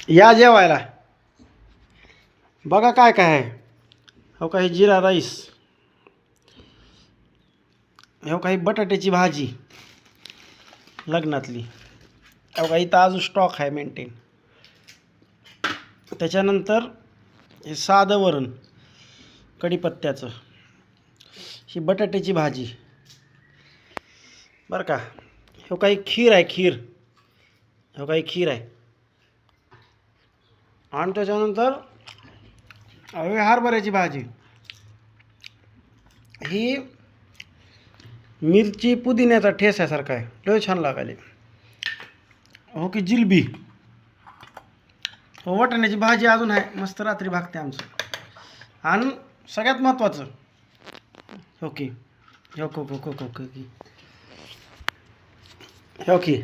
या जेवायला. बघा काय काय आहे. हो काही जिरा राईस, हो काही बटाट्याची भाजी लग्नातली, हो काही इथं अजून स्टॉक आहे मेंटेन. त्याच्यानंतर हे साधं वरण कढीपत्त्याचं, ही बटाट्याची भाजी बरं का. हो काही खीर आहे, खीर, हो काही खीर आहे. आणि त्याच्यानंतर हवी हरभऱ्याची भाजी, ही मिरची पुदिन्याचा ठेस्यासारखा आहे, लय छान लागायले. हो की जिलबी, हो वाटाण्याची भाजी अजून आहे, मस्त रात्री भागते आमचं. आणि सगळ्यात महत्त्वाचं हो की हो को को को को को की हो की